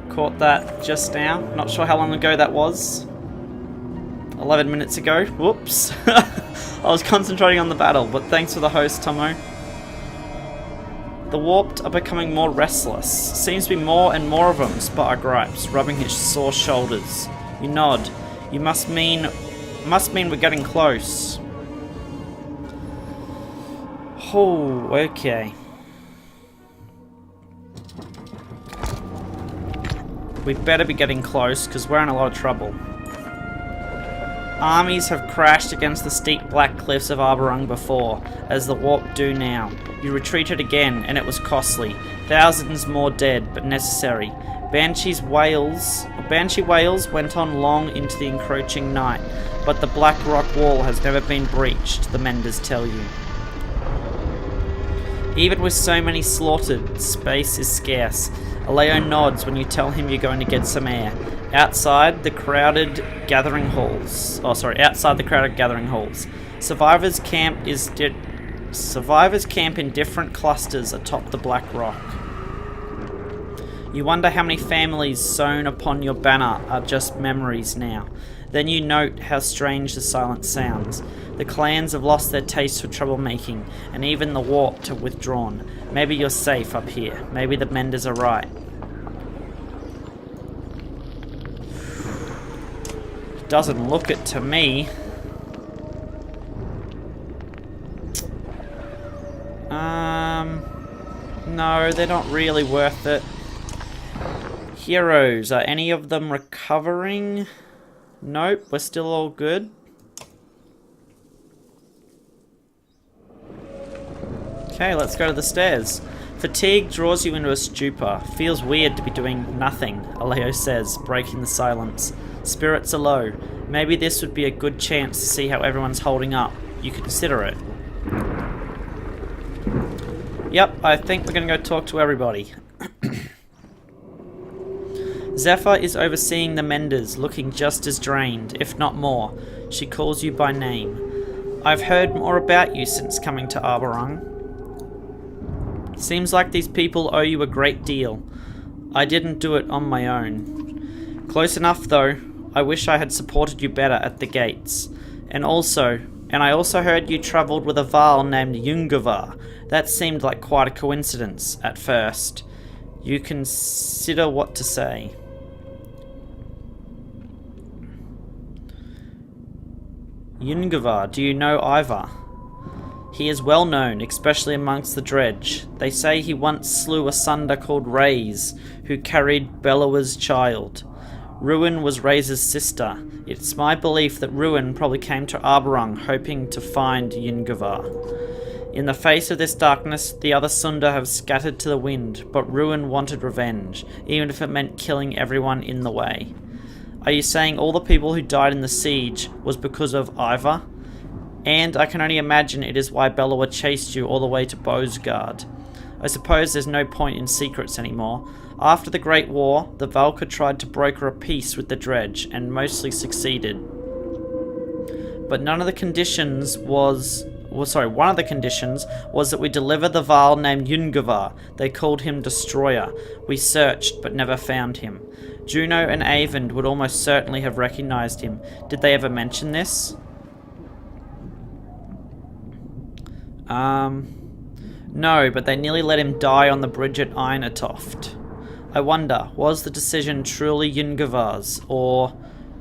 Caught that just now. Not sure how long ago that was. 11 minutes ago. Whoops. I was concentrating on the battle, but thanks for the host, Tomo. The warped are becoming more restless. Seems to be more and more of them, Spar gripes, rubbing his sore shoulders. You nod. You must mean we're getting close. Oh, okay. We better be getting close, because we're in a lot of trouble. Armies have crashed against the steep black cliffs of Arborung before, as the warp do now. You retreated again, and it was costly. Thousands more dead, but necessary. Banshee wails went on long into the encroaching night, but the black rock wall has never been breached, the menders tell you. Even with so many slaughtered, space is scarce. Aleo nods when you tell him you're going to get some air. Outside the crowded gathering halls. Survivors camp in different clusters atop the black rock. You wonder how many families sewn upon your banner are just memories now. Then you note how strange the silence sounds. The clans have lost their taste for troublemaking, and even the warped have withdrawn. Maybe you're safe up here. Maybe the menders are right. Doesn't look it to me. No, they're not really worth it. Heroes, are any of them recovering? Nope, we're still all good. Okay, let's go to the stairs. Fatigue draws you into a stupor. Feels weird to be doing nothing, Aleo says, breaking the silence. Spirits are low. Maybe this would be a good chance to see how everyone's holding up. You could consider it. Yep, I think we're going to go talk to everybody. Zephyr is overseeing the menders, looking just as drained, if not more. She calls you by name. I've heard more about you since coming to Arborung. Seems like these people owe you a great deal. I didn't do it on my own. Close enough, though. I wish I had supported you better at the gates. And I also heard you travelled with a Val named Yungavar. That seemed like quite a coincidence, at first. You consider what to say. Yungavar, do you know Ivar? He is well known, especially amongst the dredge. They say he once slew a sunder called Raze, who carried Bellower's child. Ruin was Raze's sister. It's my belief that Ruin probably came to Arborung hoping to find Yungavar. In the face of this darkness, the other Sunda have scattered to the wind, but Ruin wanted revenge, even if it meant killing everyone in the way. Are you saying all the people who died in the siege was because of Ivar? And I can only imagine it is why Bellower chased you all the way to Bosgard. I suppose there's no point in secrets anymore. After the Great War, the Valka tried to broker a peace with the dredge, and mostly succeeded. But one of the conditions was that we deliver the Val named Yungavar. They called him Destroyer. We searched, but never found him. Juno and Avend would almost certainly have recognized him. Did they ever mention this? No, but they nearly let him die on the bridge at Einatoft. I wonder, was the decision truly Yungavar's, or...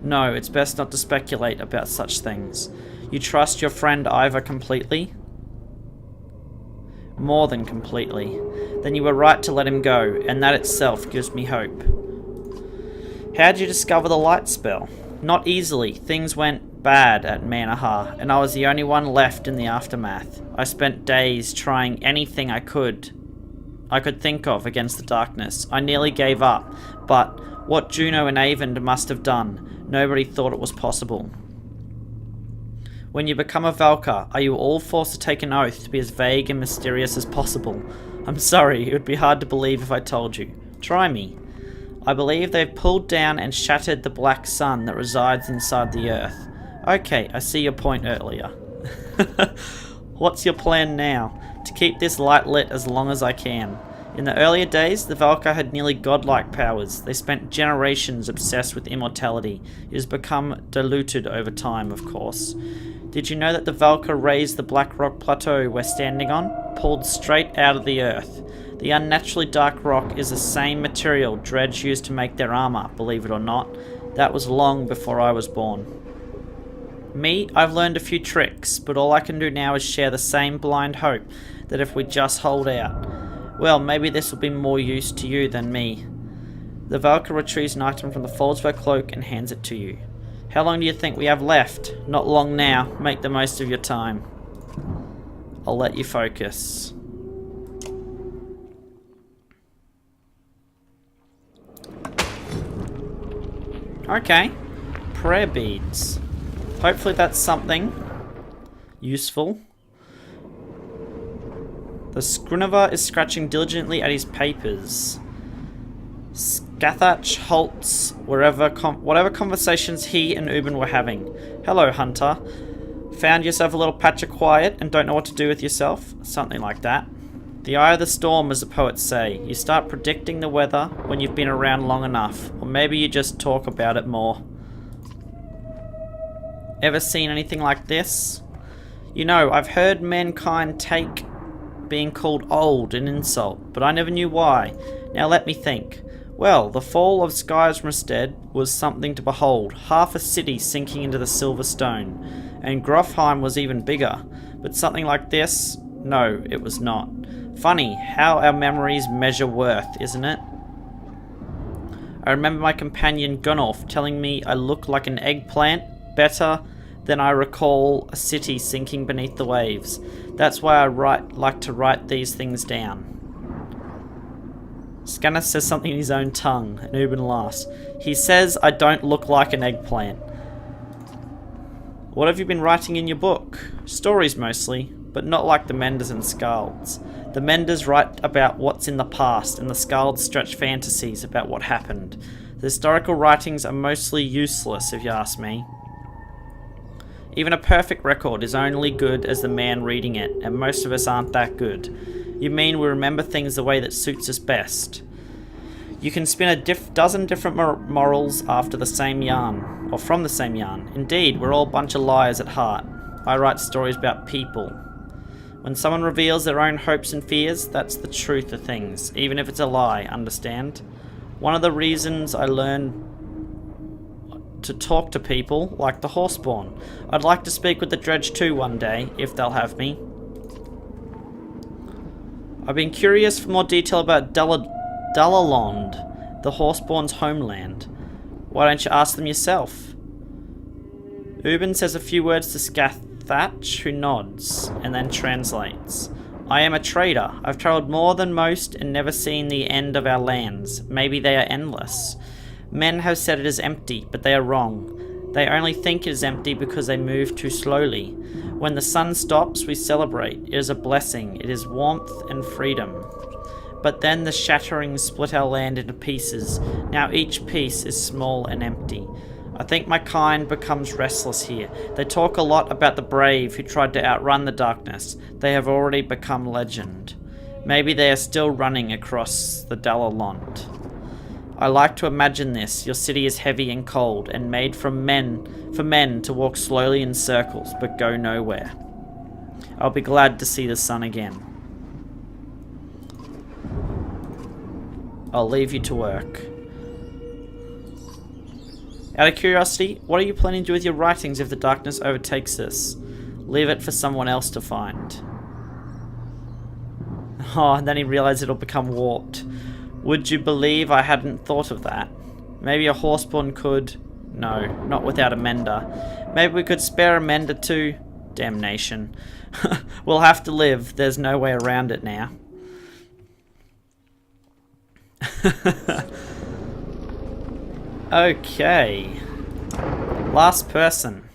No, it's best not to speculate about such things. You trust your friend Ivar completely? More than completely. Then you were right to let him go, and that itself gives me hope. How did you discover the light spell? Not easily. Things went bad at Manaha, and I was the only one left in the aftermath. I spent days trying anything I could think of against the darkness. I nearly gave up, but what Juno and Avend must have done, nobody thought it was possible. When you become a Valka, are you all forced to take an oath to be as vague and mysterious as possible? I'm sorry, it would be hard to believe if I told you. Try me. I believe they've pulled down and shattered the black sun that resides inside the earth. Okay, I see your point earlier. What's your plan now? To keep this light lit as long as I can. In the earlier days, the Valka had nearly godlike powers. They spent generations obsessed with immortality. It has become diluted over time, of course. Did you know that the Valka raised the black rock plateau we're standing on? Pulled straight out of the earth. The unnaturally dark rock is the same material dredge used to make their armor, believe it or not. That was long before I was born. Me, I've learned a few tricks, but all I can do now is share the same blind hope that if we just hold out, well, maybe this will be more use to you than me. The Valka retrieves an item from the folds of her cloak and hands it to you. How long do you think we have left? Not long now. Make the most of your time. I'll let you focus. Okay. Prayer beads. Hopefully that's something useful. The Scrinover is scratching diligently at his papers. Scathach halts whatever conversations he and Ubin were having. Hello, Hunter. Found yourself a little patch of quiet and don't know what to do with yourself? Something like that. The eye of the storm, as the poets say. You start predicting the weather when you've been around long enough. Or maybe you just talk about it more. Ever seen anything like this? You know, I've heard mankind take being called old an insult, but I never knew why. Now let me think. Well, the fall of Skysmrstead was something to behold. Half a city sinking into the silver stone. And Grofheim was even bigger. But something like this? No, it was not. Funny how our memories measure worth, isn't it? I remember my companion Gunnulf telling me I look like an eggplant, better than I recall a city sinking beneath the waves. That's why I like to write these things down. Scanner says something in his own tongue, and Ubin laughs. He says I don't look like an eggplant. What have you been writing in your book? Stories mostly, but not like the Menders and Skalds. The Menders write about what's in the past, and the Skalds stretch fantasies about what happened. The historical writings are mostly useless, if you ask me. Even a perfect record is only good as the man reading it, and most of us aren't that good. You mean we remember things the way that suits us best. You can spin a dozen different morals after the same yarn, or from the same yarn. Indeed, we're all a bunch of liars at heart. I write stories about people. When someone reveals their own hopes and fears, that's the truth of things, even if it's a lie, understand? One of the reasons I learn to talk to people like the Horseborn. I'd like to speak with the Dredge too one day, if they'll have me. I've been curious for more detail about Dalalond, the Horseborn's homeland. Why don't you ask them yourself? Ubin says a few words to Scathach, who nods, and then translates. I am a trader. I've travelled more than most and never seen the end of our lands. Maybe they are endless. Men have said it is empty, but they are wrong. They only think it is empty because they move too slowly. When the sun stops, we celebrate. It is a blessing. It is warmth and freedom. But then the shatterings split our land into pieces. Now each piece is small and empty. I think my kind becomes restless here. They talk a lot about the brave who tried to outrun the darkness. They have already become legend. Maybe they are still running across the Dalalond. I like to imagine this. Your city is heavy and cold and made for men to walk slowly in circles but go nowhere. I'll be glad to see the sun again. I'll leave you to work. Out of curiosity, what are you planning to do with your writings if the darkness overtakes us? Leave it for someone else to find. Oh, and then he realized it'll become warped. Would you believe I hadn't thought of that? Maybe a Horseborn could... No, not without a mender. Maybe we could spare a mender too? Damnation. We'll have to live. There's no way around it now. Okay. Last person.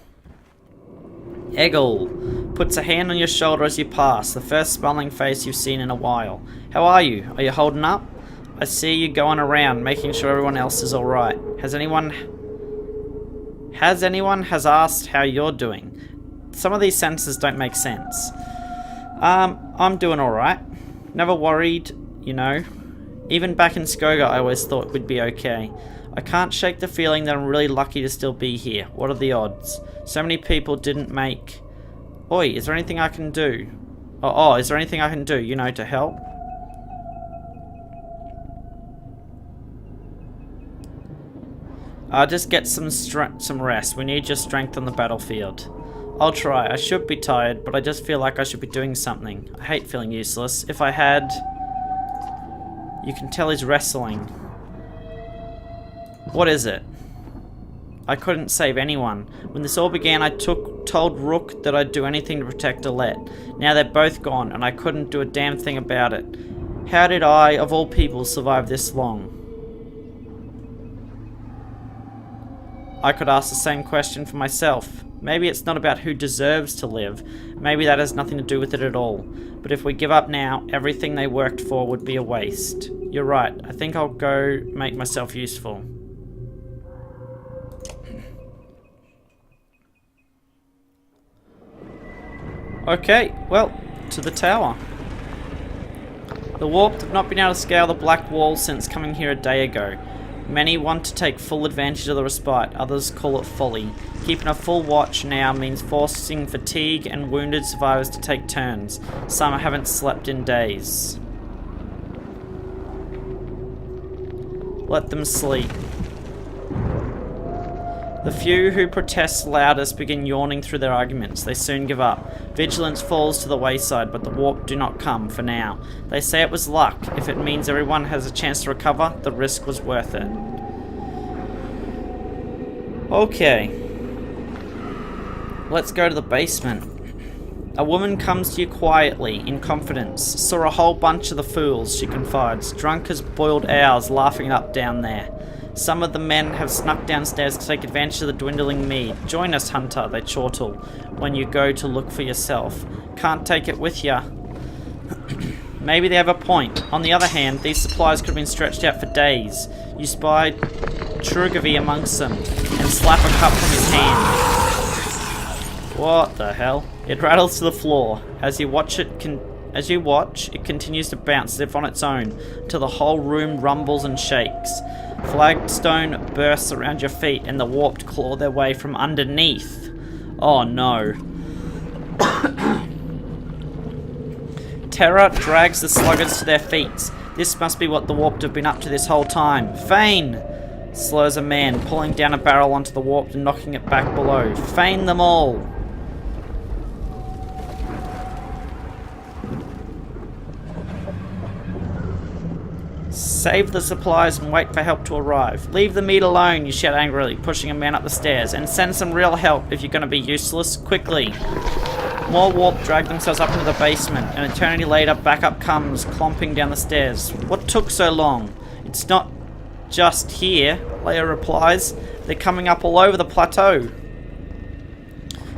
Eggle puts a hand on your shoulder as you pass, the first smiling face you've seen in a while. How are you? Are you holding up? I see you going around, making sure everyone else is alright. Has anyone asked how you're doing? Some of these sentences don't make sense. I'm doing alright. Never worried you know? Even back in Skoga, I always thought we'd be okay. I can't shake the feeling that I'm really lucky to still be here. What are the odds? So many people didn't make... Oi, is there anything I can do? Oh, is there anything I can do, you know, to help? Just get some rest. We need your strength on the battlefield. I'll try. I should be tired, but I just feel like I should be doing something. I hate feeling useless. If I had... You can tell he's wrestling. What is it? I couldn't save anyone. When this all began, I told Rook that I'd do anything to protect Alette. Now they're both gone, and I couldn't do a damn thing about it. How did I, of all people, survive this long? I could ask the same question for myself. Maybe it's not about who deserves to live. Maybe that has nothing to do with it at all. But if we give up now, everything they worked for would be a waste. You're right. I think I'll go make myself useful. Okay, well, to the tower. The Warped have not been able to scale the black wall since coming here a day ago. Many want to take full advantage of the respite, others call it folly. Keeping a full watch now means forcing fatigue and wounded survivors to take turns. Some haven't slept in days. Let them sleep. The few who protest loudest begin yawning through their arguments. They soon give up. Vigilance falls to the wayside, but the Warp do not come, for now. They say it was luck. If it means everyone has a chance to recover, the risk was worth it. Okay. Let's go to the basement. A woman comes to you quietly, in confidence. Saw a whole bunch of the fools, she confides. Drunk as boiled owls, laughing it up down there. Some of the men have snuck downstairs to take advantage of the dwindling mead. Join us, Hunter, they chortle, when you go to look for yourself. Can't take it with ya. Maybe they have a point. On the other hand, these supplies could have been stretched out for days. You spy Trugavi amongst them, and slap a cup from his hand. What the hell? It rattles to the floor. As you watch, it continues to bounce as if on its own, till the whole room rumbles and shakes. Flagstone bursts around your feet, and the Warped claw their way from underneath. Oh no. Terror drags the sluggards to their feet. This must be what the Warped have been up to this whole time. Feign! Slurs a man, pulling down a barrel onto the Warped and knocking it back below. Feign them all! Save the supplies and wait for help to arrive. Leave the meat alone, you shout angrily, pushing a man up the stairs. And send some real help if you're going to be useless. Quickly. More Warp drag themselves up into the basement. An eternity later, backup comes, clomping down the stairs. What took so long? It's not just here, Leia replies. They're coming up all over the plateau.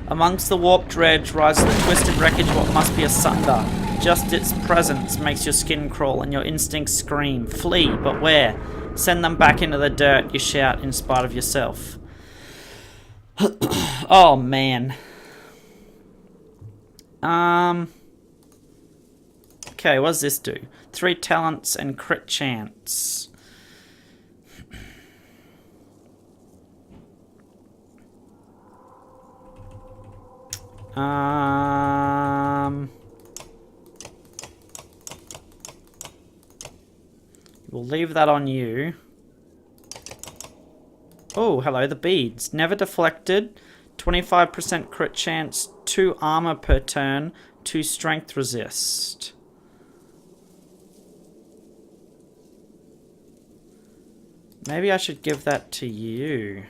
Amongst the Warp dredge rises the twisted wreckage of what must be a sunder. Just its presence makes your skin crawl and your instincts scream. Flee, but where? Send them back into the dirt, you shout in spite of yourself. Oh, man. Okay, what does this do? 3 talents and crit chance. We'll leave that on you. Oh, hello, the beads. Never deflected. 25% crit chance. 2 armor per turn. 2 strength resist. Maybe I should give that to you.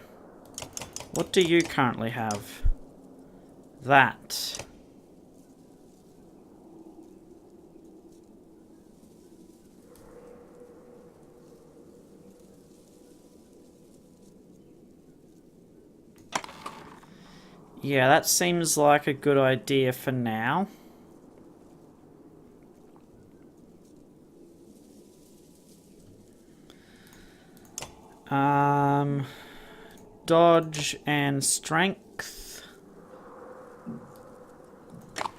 What do you currently have? That. Yeah, that seems like a good idea for now. Dodge and strength.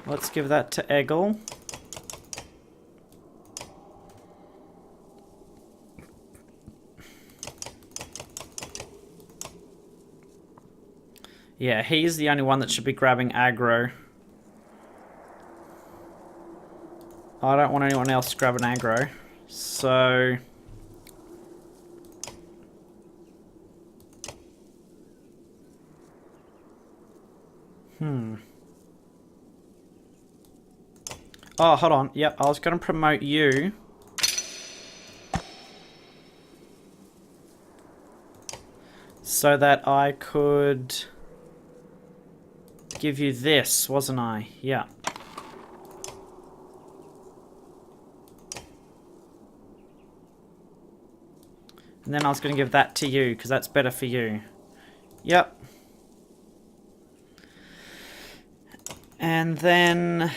Let's give that to Eggle. Yeah, he's the only one that should be grabbing aggro. I don't want anyone else grabbing aggro. So... Oh, hold on. Yep, I was going to promote you. So that I could give you this, wasn't I? Yeah. And then I was going to give that to you, because that's better for you. Yep. And then...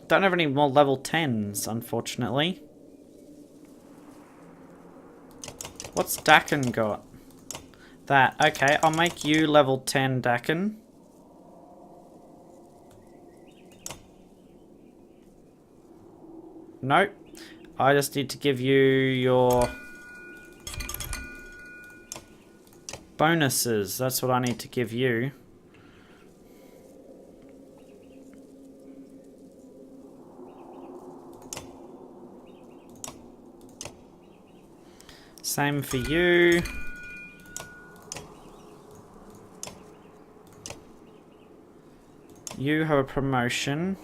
don't have any more level 10s, unfortunately. What's Dakin got? That. Okay, I'll make you level 10, Dakin. Nope. I just need to give you your bonuses. That's what I need to give you. Same for you. You have a promotion.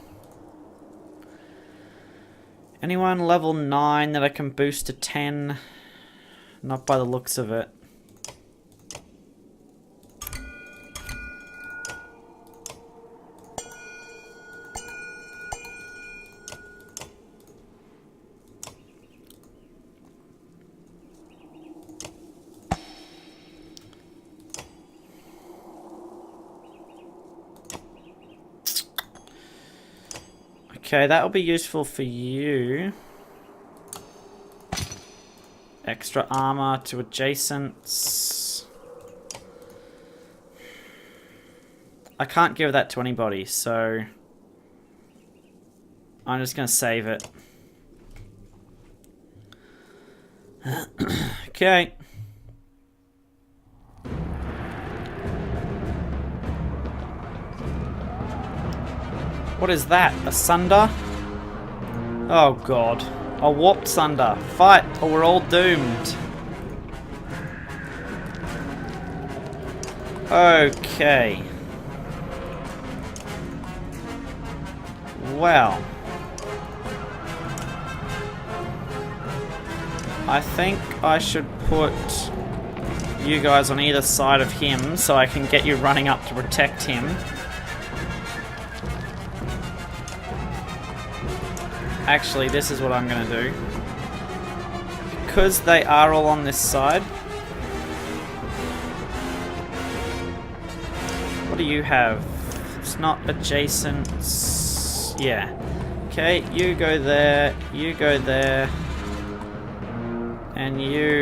Anyone level 9 that I can boost to 10? Not by the looks of it. Okay, that will be useful for you. Extra armor to adjacents. I can't give that to anybody, so I'm just going to save it. Okay. What is that? A sunder? Oh god. A warped sunder. Fight or we're all doomed. Okay. Well. I think I should put you guys on either side of him so I can get you running up to protect him. Actually, this is what I'm going to do. Because they are all on this side. What do you have? It's not adjacent. Yeah. Okay, you go there. You go there. And you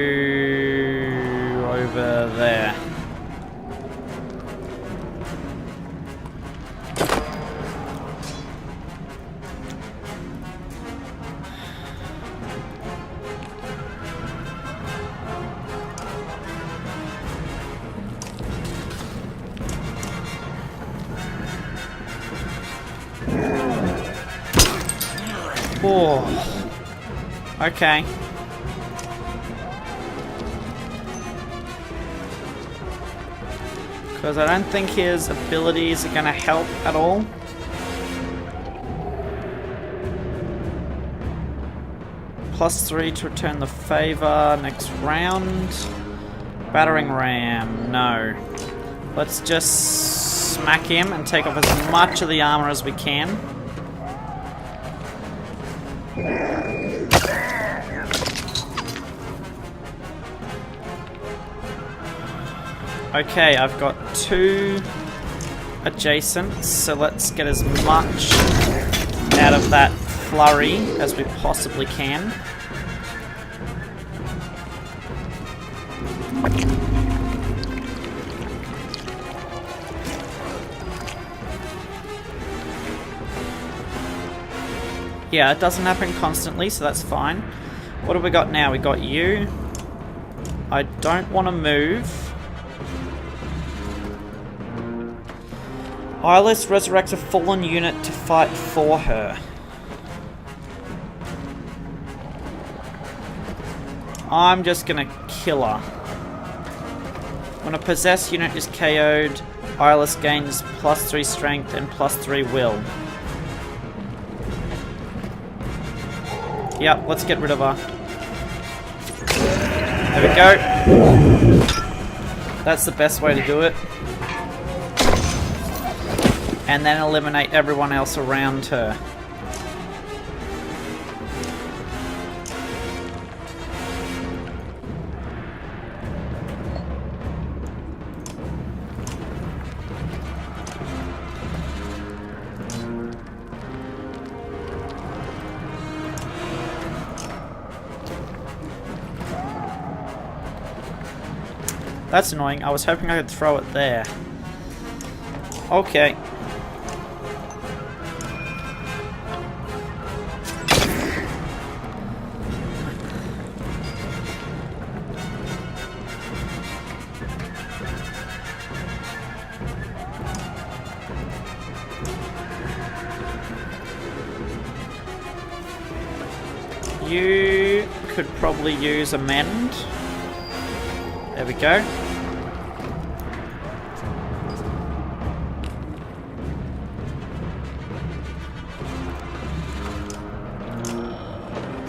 over there. Oh. Okay. Because I don't think his abilities are going to help at all. +3 to return the favor next round. Battering ram, no. Let's just smack him and take off as much of the armor as we can. Okay, I've got 2 adjacents, so let's get as much out of that flurry as we possibly can. Yeah, it doesn't happen constantly, so that's fine. What have we got now? We got you. I don't want to move. Eyeless resurrects a fallen unit to fight for her. I'm just gonna kill her. When a possessed unit is KO'd, Eyeless gains +3 strength and +3 will. Yep, let's get rid of her. There we go. That's the best way to do it. And then eliminate everyone else around her. That's annoying. I was hoping I could throw it there. Okay. You could probably use a mend. There we go.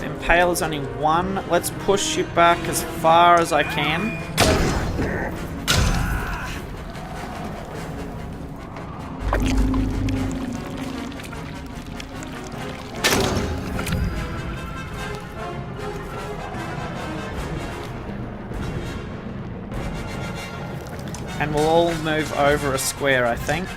Impale is only 1. Let's push you back as far as I can. And we'll all move over a square, I think.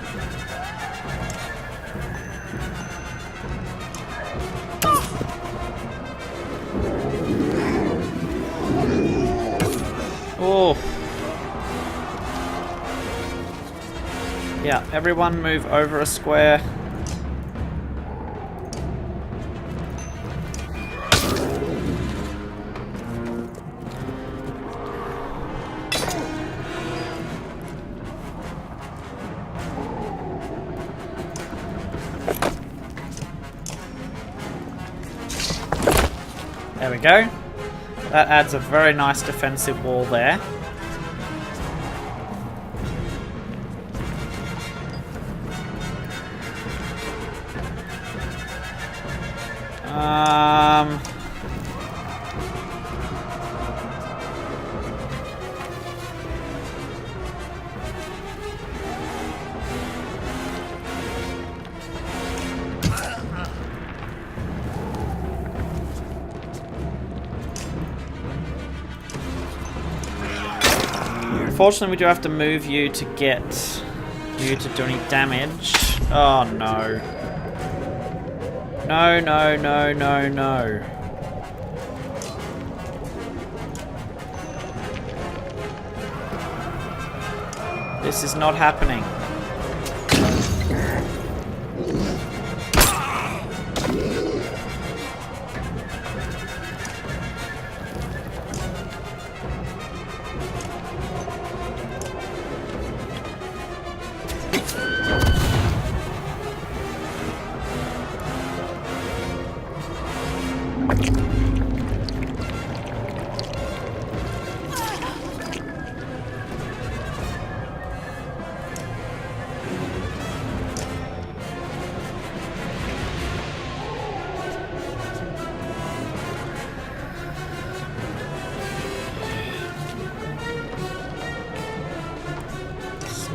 Oh. Yeah, everyone move over a square. There we go. That adds a very nice defensive wall there. Unfortunately, we do have to move you to get you to do any damage. Oh no. No, no, no, no, no. This is not happening.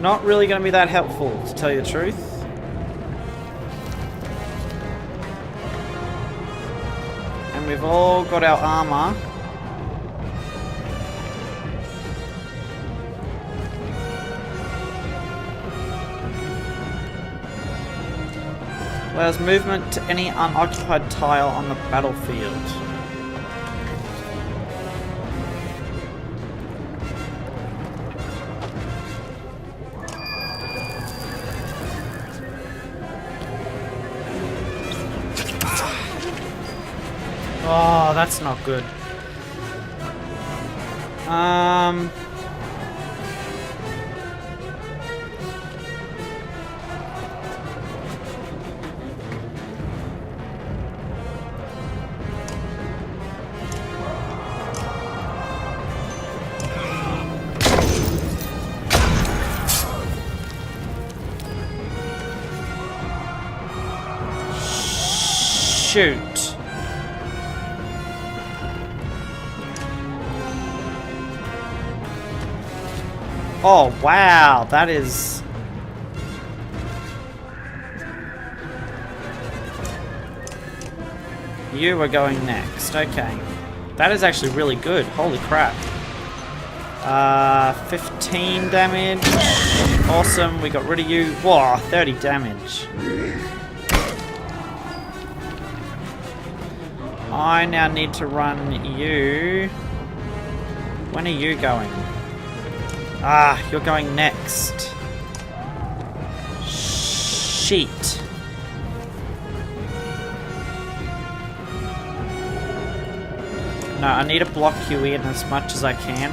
Not really going to be that helpful, to tell you the truth. And we've all got our armor. Allows movement to any unoccupied tile on the battlefield. Oh, that's not good. Um... Shoot. Oh, wow, that is... You are going next, okay. That is actually really good, holy crap. 15 damage. Awesome, we got rid of you. Whoa, 30 damage. I now need to run you. When are you going? Ah, you're going next. Sheet. No, I need to block you in as much as I can.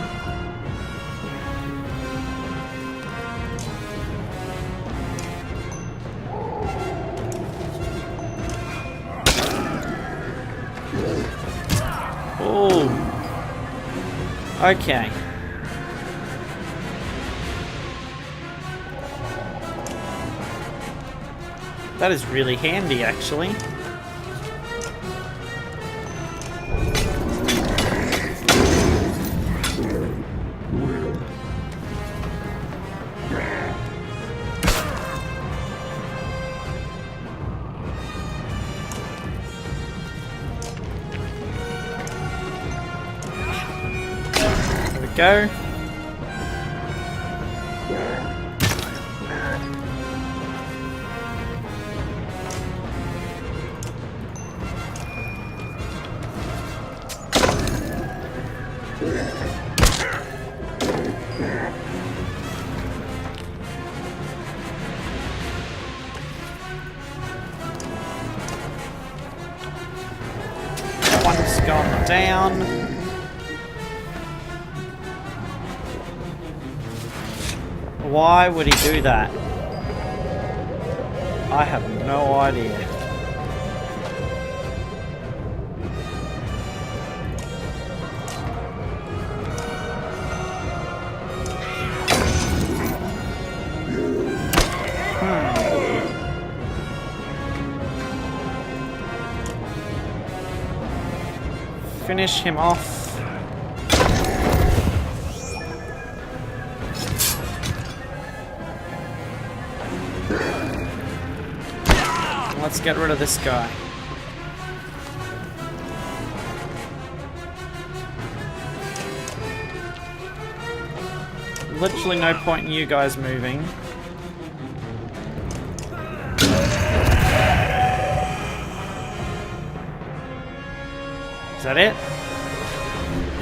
Oh. Okay. That is really handy, actually. Go. One's gone down. Why would he do that? I have no idea. Finish him off. Let's get rid of this guy. Literally no point in you guys moving. Is that it?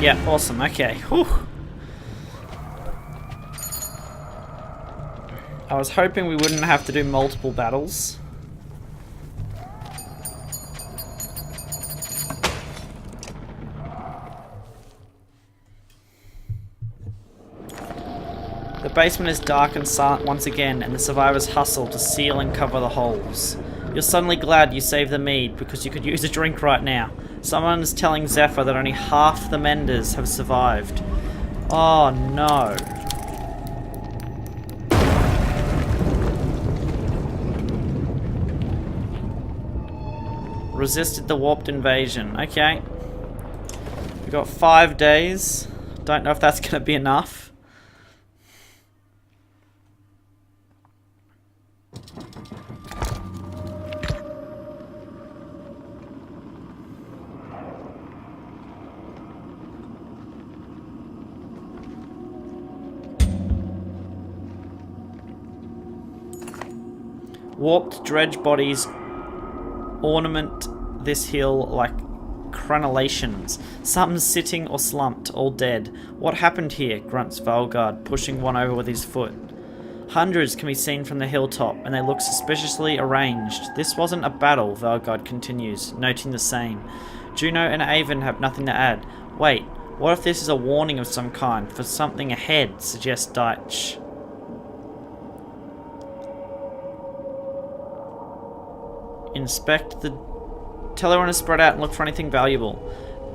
Yeah, awesome, okay. Whew. I was hoping we wouldn't have to do multiple battles. The basement is dark and silent once again, and the survivors hustle to seal and cover the holes. You're suddenly glad you saved the mead, because you could use a drink right now. Someone's telling Zephyr that only half the menders have survived. Oh no. Resisted the warped invasion. Okay. We've got 5 days. Don't know if that's going to be enough. Warped dredge bodies ornament this hill like crenellations. Some sitting or slumped, all dead. What happened here? Grunts Valgard, pushing one over with his foot. Hundreds can be seen from the hilltop, and they look suspiciously arranged. This wasn't a battle, Valgard continues, noting the same. Juno and Avon have nothing to add. Wait, What if this is a warning of some kind for something ahead, suggests Deitch. Inspect the... Tell everyone to spread out and look for anything valuable.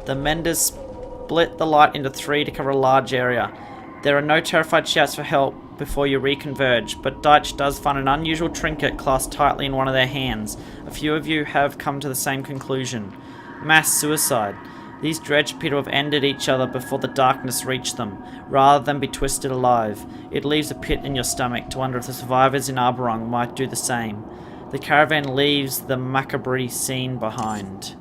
The menders split the light into 3 to cover a large area. There are no terrified shouts for help before you reconverge, but Deitch does find an unusual trinket clasped tightly in one of their hands. A few of you have come to the same conclusion. Mass suicide. These dredge people have ended each other before the darkness reached them, rather than be twisted alive. It leaves a pit in your stomach to wonder if the survivors in Arborong might do the same. The caravan leaves the macabre scene behind.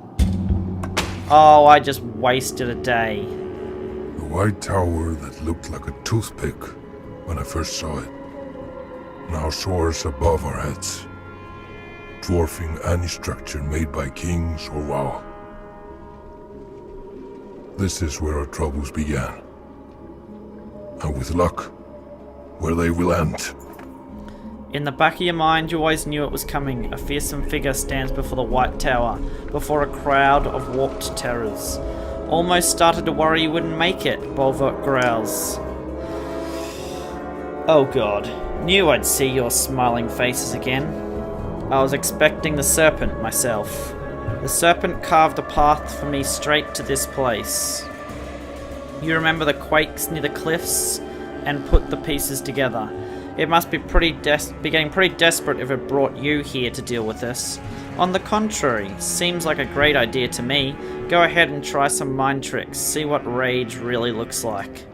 Oh, I just wasted a day. The white tower that looked like a toothpick when I first saw it now soars above our heads, dwarfing any structure made by kings or WoW. This is where our troubles began, and with luck, where they will end. In the back of your mind, you always knew it was coming. A fearsome figure stands before the White Tower, before a crowd of warped terrors. Almost started to worry you wouldn't make it, Bolvok growls. Oh god, knew I'd see your smiling faces again. I was expecting the serpent myself. The serpent carved a path for me straight to this place. You remember the quakes near the cliffs and put the pieces together. It must be getting pretty desperate if it brought you here to deal with this. On the contrary, seems like a great idea to me. Go ahead and try some mind tricks, see what rage really looks like.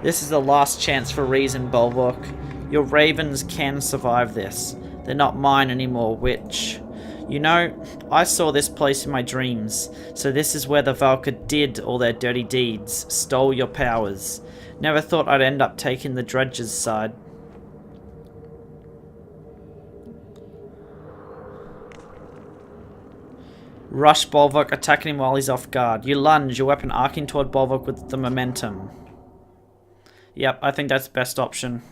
This is the last chance for reason, Bolvok. Your ravens can survive this. They're not mine anymore, witch. You know, I saw this place in my dreams, so this is where the Valka did all their dirty deeds, stole your powers. Never thought I'd end up taking the dredge's side. Rush Bolvok, attacking him while he's off guard. You lunge, your weapon arcing toward Bolvok with the momentum. Yep, I think that's the best option.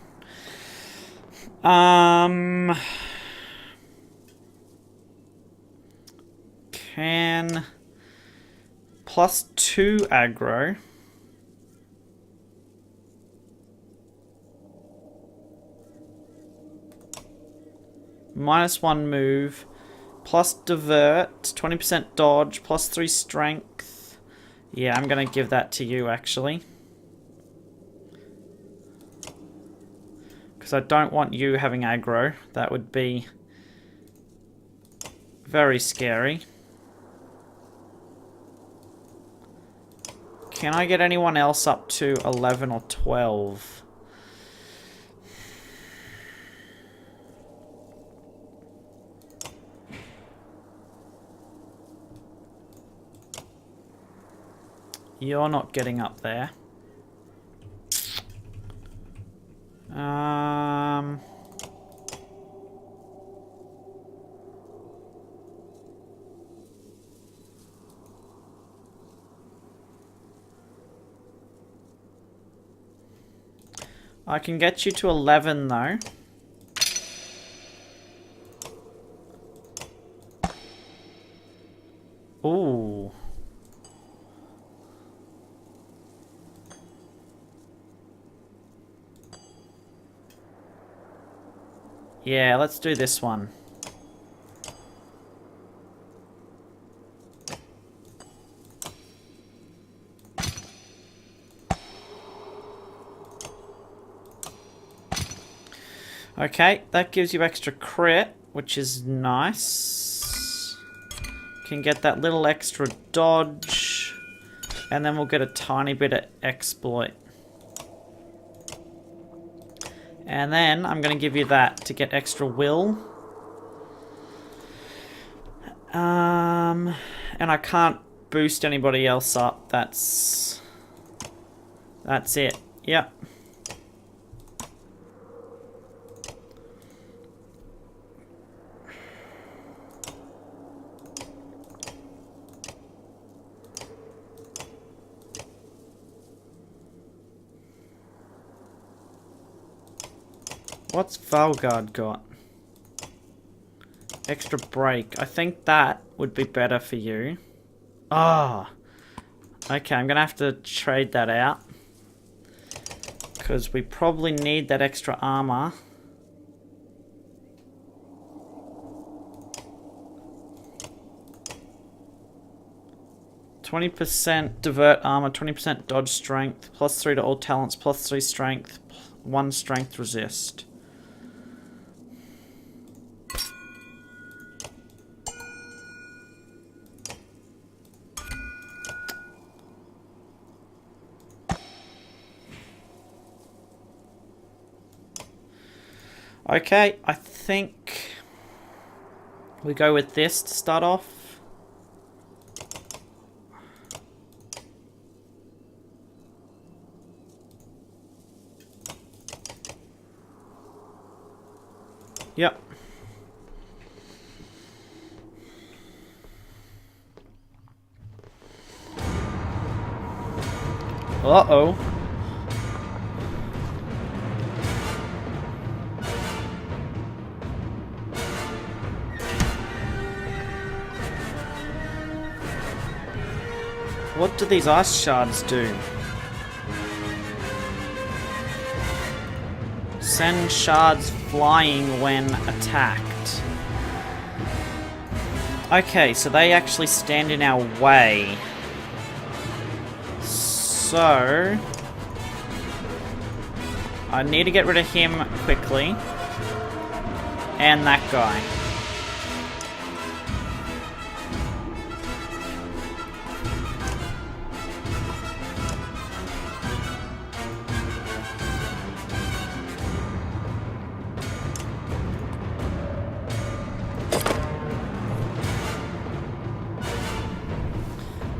Can... +2 aggro. -1 move. Plus divert, 20% dodge, +3 strength. Yeah, I'm gonna give that to you actually. Because I don't want you having aggro. That would be very scary. Can I get anyone else up to 11 or 12? You're not getting up there. I can get you to 11 though. Ooh. Yeah, let's do this one. Okay, that gives you extra crit, which is nice. Can get that little extra dodge, and then we'll get a tiny bit of exploit. And then I'm going to give you that to get extra will. And I can't boost anybody else up. That's it. Yep. What's Valgard got? Extra break. I think that would be better for you. Ah. Okay, I'm gonna have to trade that out. Because we probably need that extra armor. %, divert armor, 20% dodge strength, +3 to all talents, +3 strength, 1 strength resist. Okay, I think we go with this to start off. Yep. Uh-oh. What do these ice shards do? Send shards flying when attacked. Okay, so they actually stand in our way. So I need to get rid of him quickly. And that guy.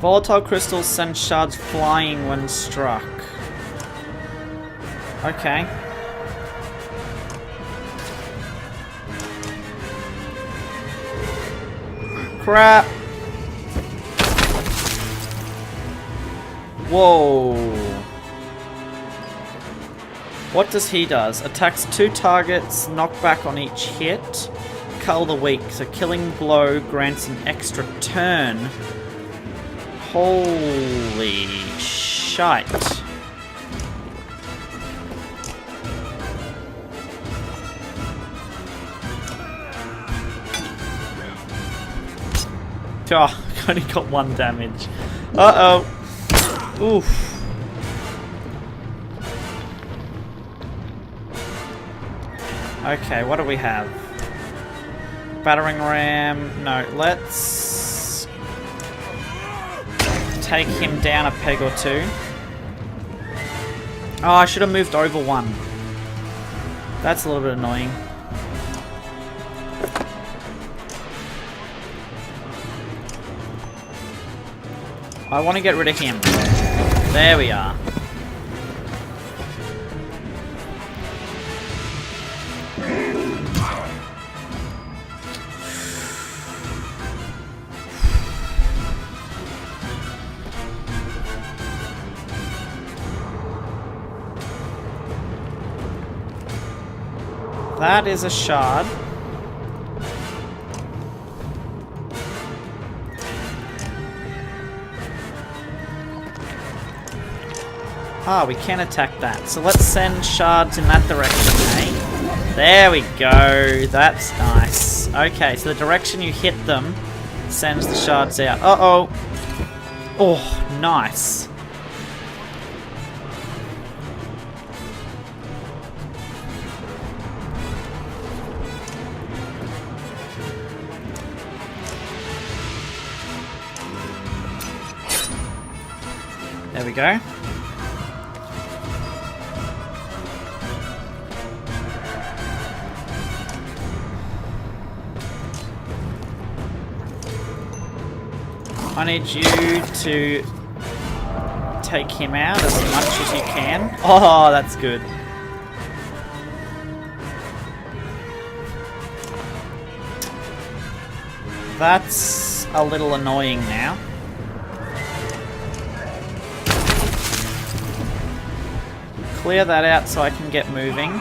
Volatile crystals send shards flying when struck. Okay. Crap! Whoa! What does he does? Attacks 2 targets, knockback on each hit, cull the weak. So killing blow grants an extra turn. Holy shite. Oh, only got 1 damage. Uh-oh. Oof. Okay, what do we have? Battering ram. No, let's take him down a peg or 2. Oh, I should have moved over 1. That's a little bit annoying. I want to get rid of him. There we are. That is a shard. Ah, we can attack that. So let's send shards in that direction, eh? There we go. That's nice. Okay, so the direction you hit them sends the shards out. Uh-oh. Oh, nice. There we go. I need you to take him out as much as you can. Oh, that's good. That's a little annoying now. Clear that out so I can get moving.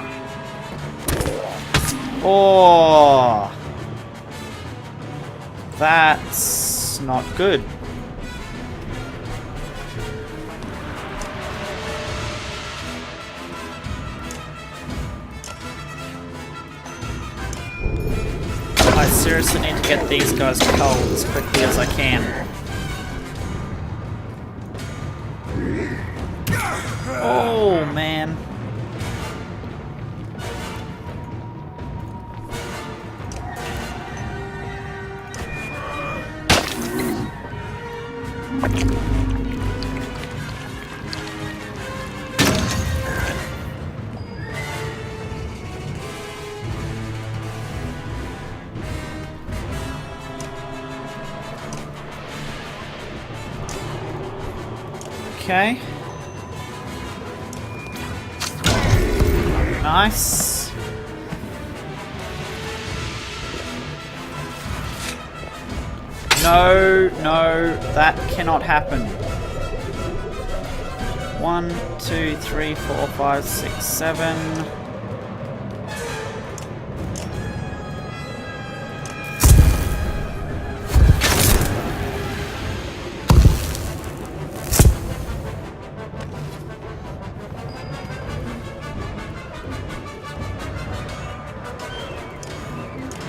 Oh, that's not good. seriously need to get these guys culled as quickly as I can. Oh, man. Okay. Nice. No, that cannot happen. 1, 2, 3, 4, 5, 6, 7.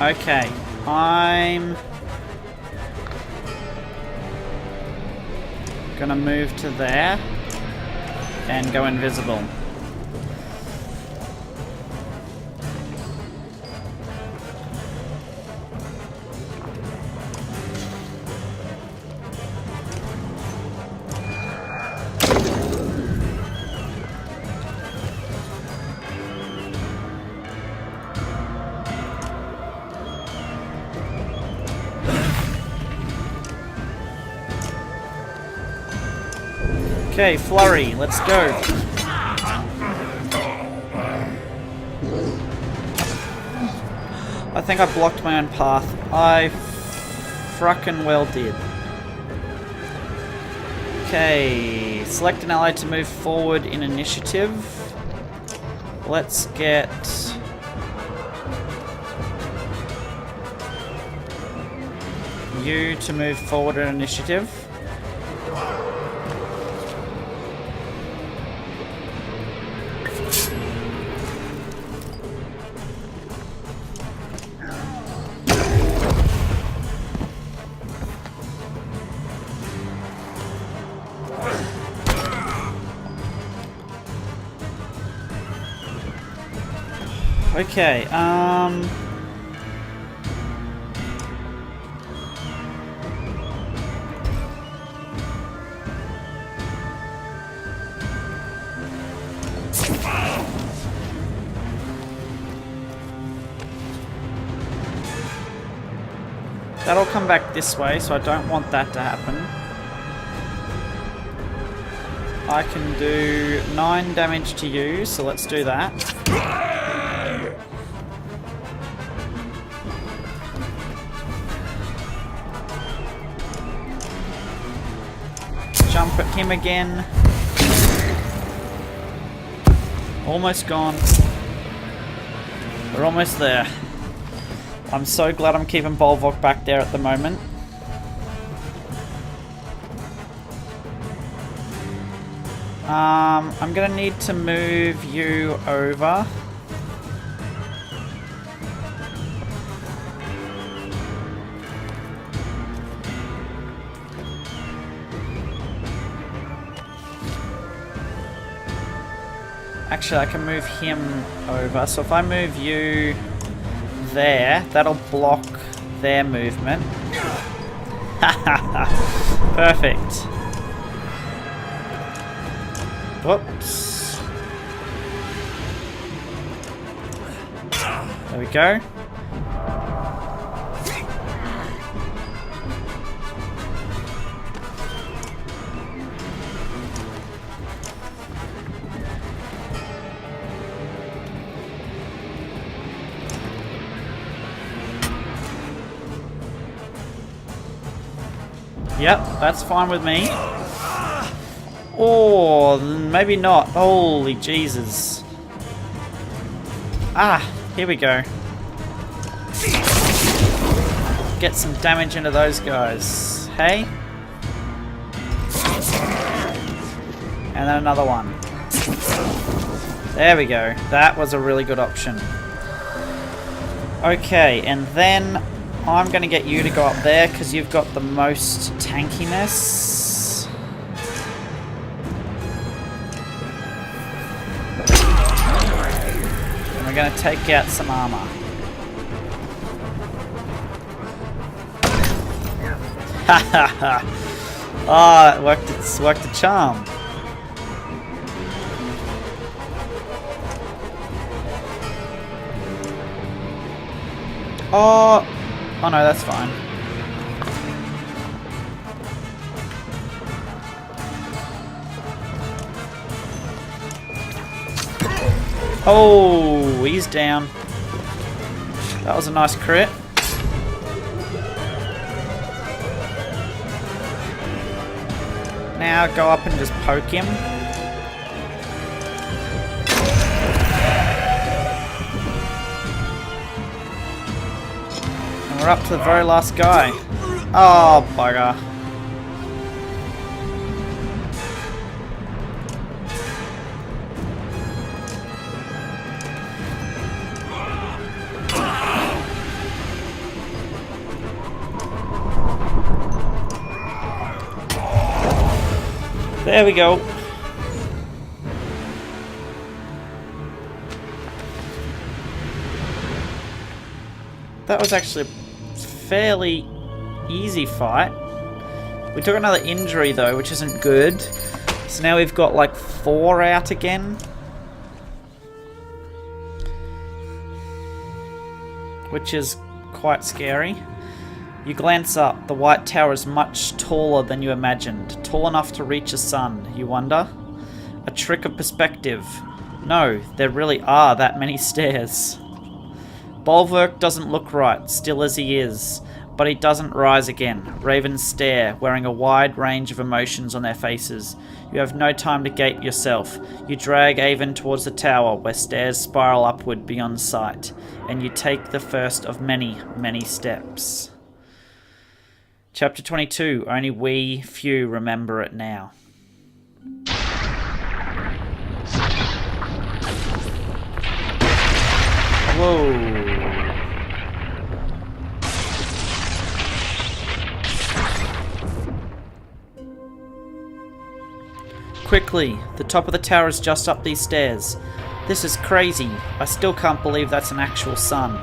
Okay, I'm gonna move to there and go invisible. Okay, flurry, let's go. I think I blocked my own path. I frickin' well did. Okay, select an ally to move forward in initiative. Let's get... you to move forward in initiative. Okay, that'll come back this way, so I don't want that to happen. I can do 9 damage to you, so let's do that. Jump at him again. Almost gone. We're almost there. I'm so glad I'm keeping Volvok back there at the moment. I'm gonna need to move you over. Actually, I can move him over. So if I move you there, that'll block their movement. Perfect. Whoops. There we go. Yep, that's fine with me. Or maybe not. Holy Jesus. Ah, here we go. Get some damage into those guys. Hey? And then another one. There we go. That was a really good option. Okay, and then I'm going to get you to go up there because you've got the most tankiness. And we're going to take out some armor. Ha ha ha! Ah, it worked. It's worked a charm. Oh no, that's fine. Oh, he's down. That was a nice crit. Now go up and just poke him. And we're up to the very last guy. Oh, bugger. There we go. That was actually a fairly easy fight. We took another injury though, which isn't good. So now we've got like 4 out again. Which is quite scary. You glance up. The White Tower is much taller than you imagined. Tall enough to reach a sun, you wonder? A trick of perspective. No, there really are that many stairs. Bulwark doesn't look right, still as he is. But he doesn't rise again. Ravens stare, wearing a wide range of emotions on their faces. You have no time to gape yourself. You drag Avon towards the tower, where stairs spiral upward beyond sight. And you take the first of many, many steps. Chapter 22, only we few remember it now. Whoa. Quickly, the top of the tower is just up these stairs. This is crazy. I still can't believe that's an actual sun.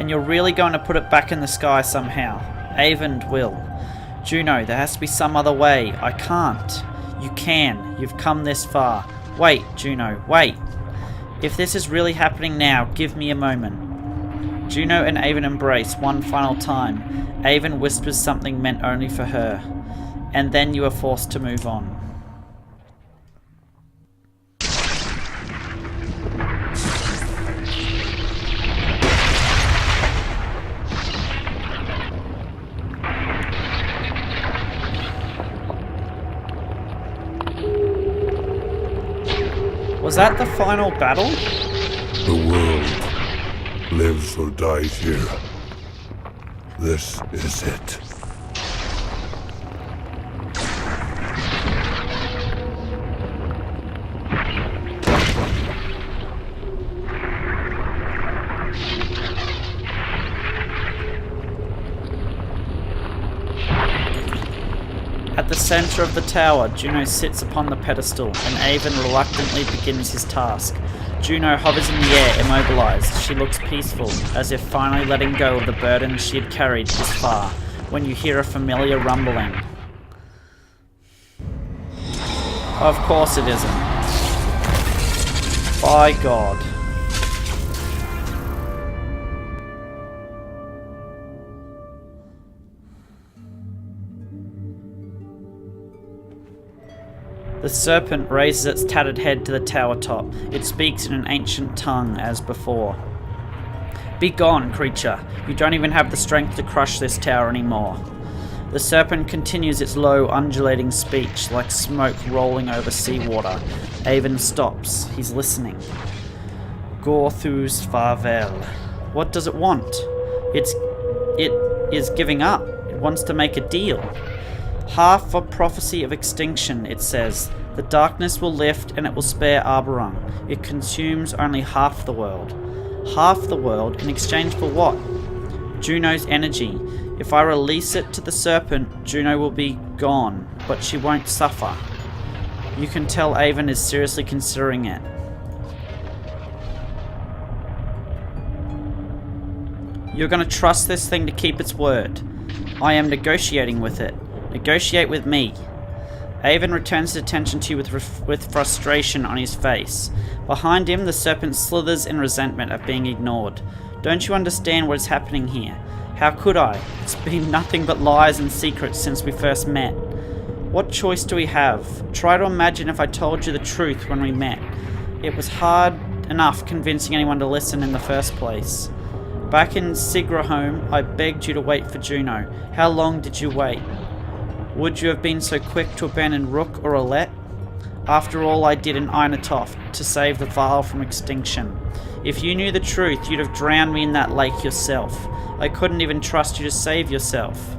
And you're really going to put it back in the sky somehow. Avon will. Juno, there has to be some other way. I can't. You can. You've come this far. Wait, Juno, wait. If this is really happening now, give me a moment. Juno and Avon embrace one final time. Avon whispers something meant only for her. And then you are forced to move on. Was that the final battle? The world lives or dies here. This is it. At the center of the tower, Juno sits upon the pedestal, and Avon reluctantly begins his task. Juno hovers in the air, immobilized. She looks peaceful, as if finally letting go of the burden she had carried this far, when you hear a familiar rumbling. Of course it isn't. By God. The serpent raises its tattered head to the tower top. It speaks in an ancient tongue as before. Be gone, creature. You don't even have the strength to crush this tower anymore. The serpent continues its low, undulating speech, like smoke rolling over seawater. Avon stops. He's listening. Gorthus farvel. What does it want? It is giving up. It wants to make a deal. Half a prophecy of extinction, it says. The darkness will lift and it will spare Arborung. It consumes only half the world. Half the world in exchange for what? Juno's energy. If I release it to the serpent, Juno will be gone, but she won't suffer. You can tell Avon is seriously considering it. You're going to trust this thing to keep its word. I am negotiating with it. Negotiate with me. Avon returns his attention to you with frustration on his face. Behind him, the serpent slithers in resentment at being ignored. Don't you understand what is happening here? How could I? It's been nothing but lies and secrets since we first met. What choice do we have? Try to imagine if I told you the truth when we met. It was hard enough convincing anyone to listen in the first place. Back in Sigrahome, I begged you to wait for Juno. How long did you wait? Would you have been so quick to abandon Rook or Alette? After all I did in Einatoft to save the Varl from extinction. If you knew the truth, you'd have drowned me in that lake yourself. I couldn't even trust you to save yourself.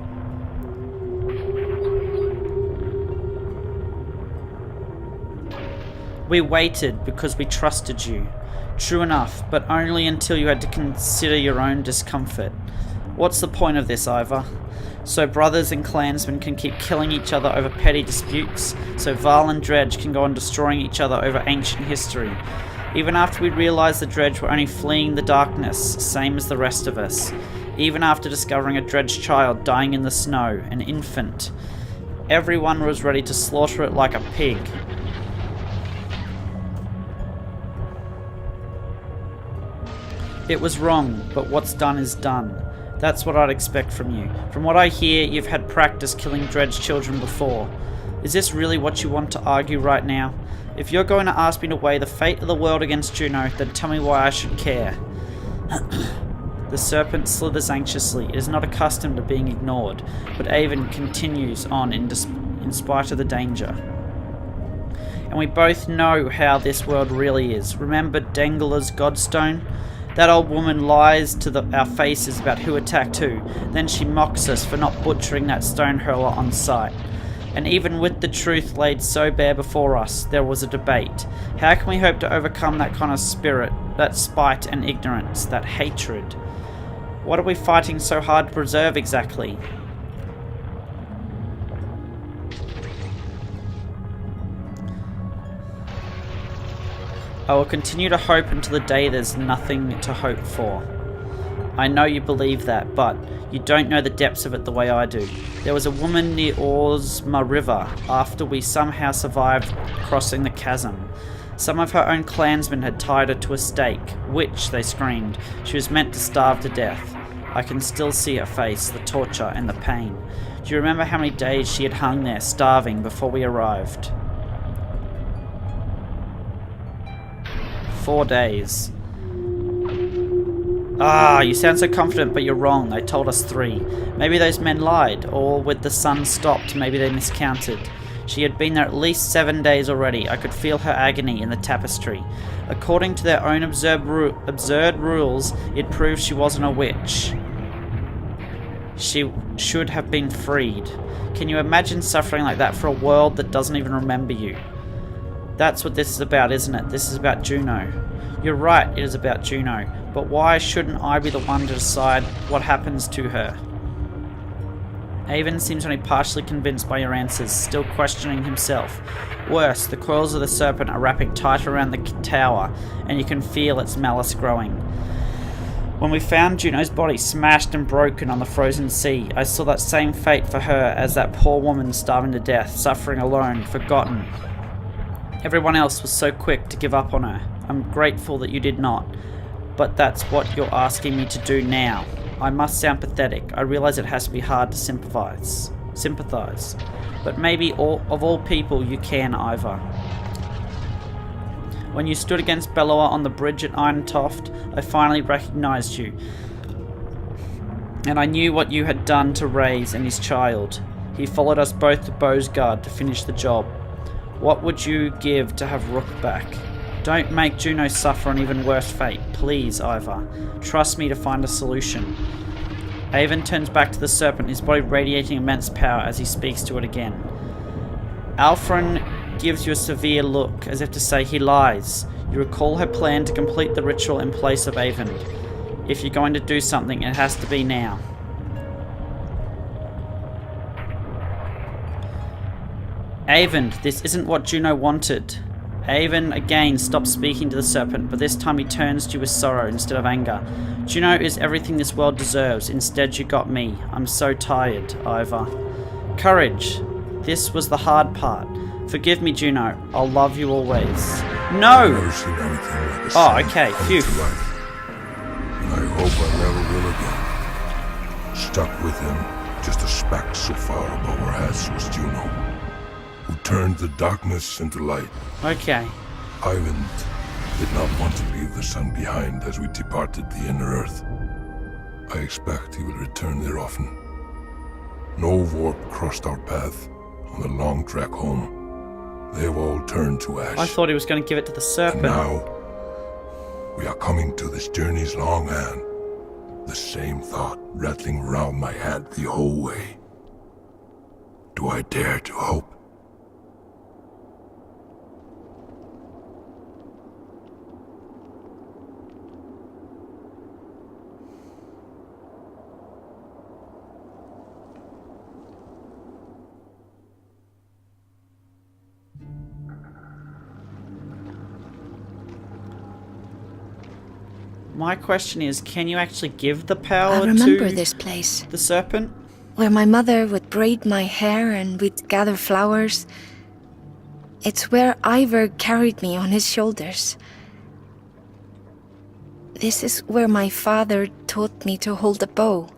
We waited because we trusted you. True enough, but only until you had to consider your own discomfort. What's the point of this, Ivar? So brothers and clansmen can keep killing each other over petty disputes, so Varl and Dredge can go on destroying each other over ancient history. Even after we realised the Dredge were only fleeing the darkness, same as the rest of us. Even after discovering a Dredge child dying in the snow, an infant. Everyone was ready to slaughter it like a pig. It was wrong, but what's done is done. That's what I'd expect from you. From what I hear, you've had practice killing Dredge children before. Is this really what you want to argue right now? If you're going to ask me to weigh the fate of the world against Juno, then tell me why I should care. The serpent slithers anxiously. It is not accustomed to being ignored, but Avon continues on in spite of the danger. And we both know how this world really is. Remember Dengler's Godstone? That old woman lies to our faces about who attacked who. Then she mocks us for not butchering that stone hurler on sight. And even with the truth laid so bare before us, there was a debate. How can we hope to overcome that kind of spirit, that spite and ignorance, that hatred? What are we fighting so hard to preserve exactly? I will continue to hope until the day there's nothing to hope for. I know you believe that, but you don't know the depths of it the way I do. There was a woman near Orsma River after we somehow survived crossing the chasm. Some of her own clansmen had tied her to a stake, which, they screamed, she was meant to starve to death. I can still see her face, the torture and the pain. Do you remember how many days she had hung there, starving, before we arrived? 4 days. Ah, you sound so confident, but you're wrong. They told us 3. Maybe those men lied, or with the sun stopped, maybe they miscounted. She had been there at least 7 days already. I could feel her agony in the tapestry. According to their own absurd rules, it proved she wasn't a witch. She should have been freed. Can you imagine suffering like that for a world that doesn't even remember you? That's what this is about, isn't it? This is about Juno. You're right, it is about Juno. But why shouldn't I be the one to decide what happens to her? Avon seems only partially convinced by your answers, still questioning himself. Worse, the coils of the serpent are wrapping tight around the tower, and you can feel its malice growing. When we found Juno's body smashed and broken on the frozen sea, I saw that same fate for her as that poor woman starving to death, suffering alone, forgotten. Everyone else was so quick to give up on her. I'm grateful that you did not. But that's what you're asking me to do now. I must sound pathetic. I realize it has to be hard to sympathize. But maybe of all people you can, Ivar. When you stood against Bellower on the bridge at Einatoft, I finally recognized you. And I knew what you had done to Reyes and his child. He followed us both to Bosgard to finish the job. What would you give to have Rook back? Don't make Juno suffer an even worse fate. Please, Ivar. Trust me to find a solution. Avon turns back to the serpent, his body radiating immense power as he speaks to it again. Alfred gives you a severe look, as if to say he lies. You recall her plan to complete the ritual in place of Avon. If you're going to do something, it has to be now. Avon, this isn't what Juno wanted. Avon again stops speaking to the serpent, but this time he turns to you with sorrow instead of anger. Juno is everything this world deserves. Instead, you got me. I'm so tired, Iva. Courage. This was the hard part. Forgive me, Juno. I'll love you always. No! I've never seen anything like a Oh, son okay. come Phew. to life. And I hope I never will again. Stuck with him, just a speck so far above our heads was Juno, who turned the darkness into light. Okay. Ivan did not want to leave the sun behind as we departed the inner earth. I expect he will return there often. No warp crossed our path on the long trek home. They have all turned to ash. I thought he was going to give it to the And serpent. now, we are coming to this journey's long end. The same thought rattling around my head the whole way. Do I dare to hope? My question is, can you actually give the power I remember to this place, the serpent? where my mother would braid my hair and we'd gather flowers. It's where Ivor carried me on his shoulders. This is where my father taught me to hold a bow.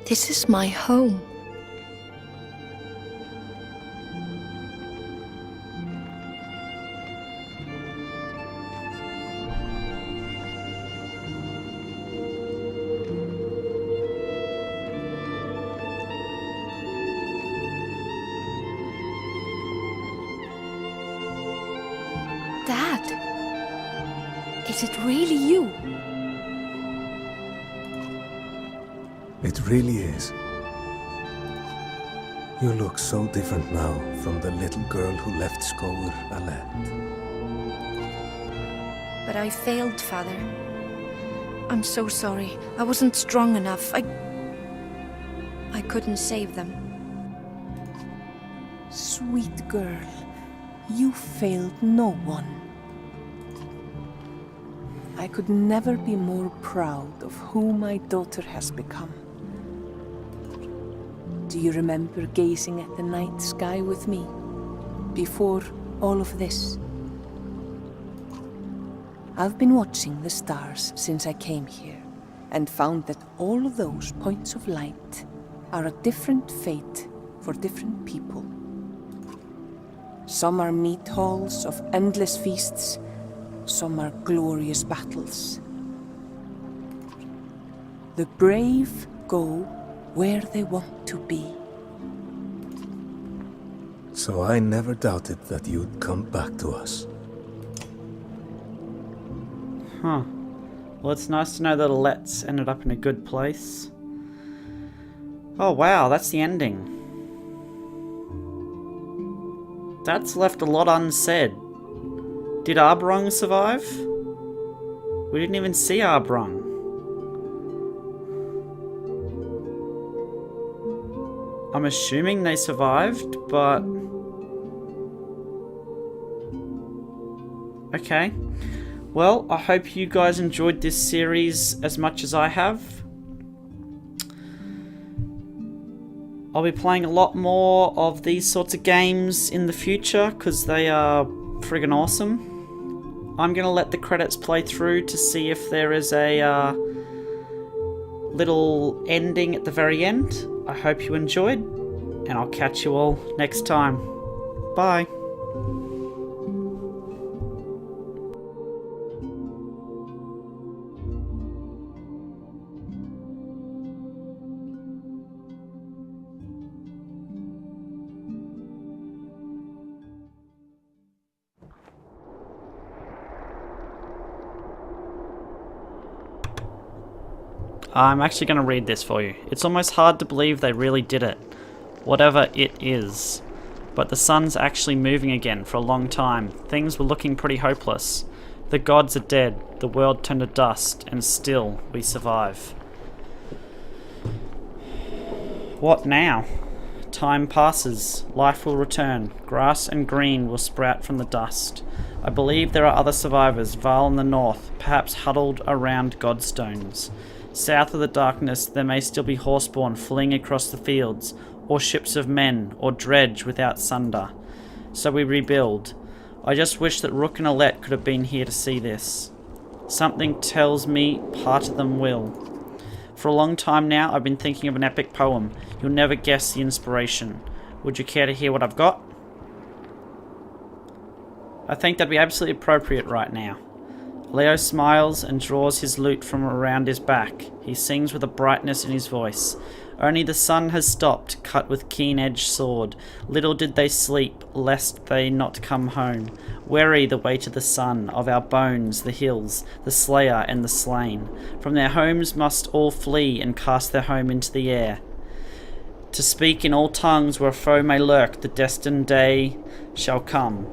This is my home. Dad, is it really you? It really is. You look so different now from the little girl who left Skour Alette. But I failed, Father. I'm so sorry. I wasn't strong enough. I couldn't save them. Sweet girl, you failed no one. I could never be more proud of who my daughter has become. Do you remember gazing at the night sky with me before all of this? I've been watching the stars since I came here and found that all of those points of light are a different fate for different people. Some are meat halls of endless feasts, some are glorious battles. The brave go where they want to be. So I never doubted that you'd come back to us. Huh. Well, it's nice to know that Alette's ended up in a good place. Oh wow, that's the ending. That's left a lot unsaid. Did Arbrong survive? We didn't even see Arbrong. I'm assuming they survived, but... okay. Well, I hope you guys enjoyed this series as much as I have. I'll be playing a lot more of these sorts of games in the future because they are friggin' awesome. I'm going to let the credits play through to see if there is a little ending at the very end. I hope you enjoyed, and I'll catch you all next time. Bye. I'm actually going to read this for you. It's almost hard to believe they really did it. Whatever it is. But the sun's actually moving again for a long time. Things were looking pretty hopeless. The gods are dead, the world turned to dust, and still we survive. What now? Time passes, life will return, grass and green will sprout from the dust. I believe there are other survivors, Val in the north, perhaps huddled around godstones. South of the darkness there may still be horseborn fleeing across the fields, or ships of men, or dredge without sunder. So we rebuild. I just wish that Rook and Alette could have been here to see this. Something tells me part of them will. For a long time now, I've been thinking of an epic poem. You'll never guess the inspiration. Would you care to hear what I've got? I think that'd be absolutely appropriate right now. Leo smiles and draws his lute from around his back. He sings with a brightness in his voice. Only the sun has stopped, cut with keen-edged sword. Little did they sleep, lest they not come home. Weary the weight of the sun, of our bones, the hills, the slayer and the slain. From their homes must all flee and cast their home into the air. To speak in all tongues where foe may lurk, the destined day shall come.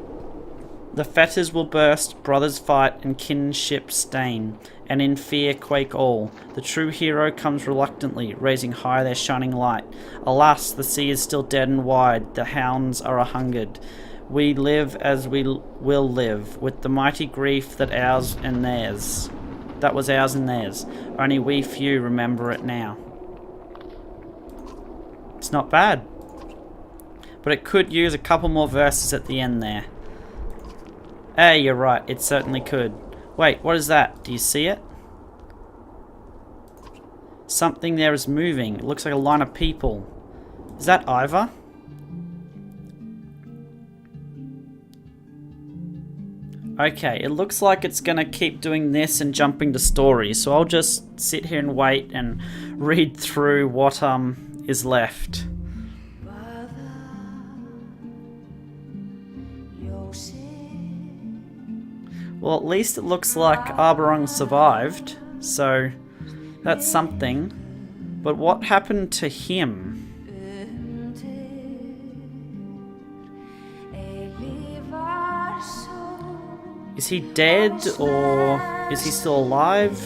The fetters will burst, brothers fight, and kinship stain, and in fear quake all. The true hero comes reluctantly, raising high their shining light. Alas, the sea is still dead and wide, the hounds are a-hungered. We live as we will live, with the mighty grief that ours and theirs. That was ours and theirs. Only we few remember it now. It's not bad. But it could use a couple more verses at the end there. Hey, you're right, it certainly could. Wait, what is that? Do you see it? Something there is moving. It looks like a line of people. Is that Ivor? Okay, it looks like it's gonna keep doing this and jumping to stories, so I'll just sit here and wait and read through what is left. Well, at least it looks like Arborong survived, so that's something. But what happened to him? Is he dead, or is he still alive?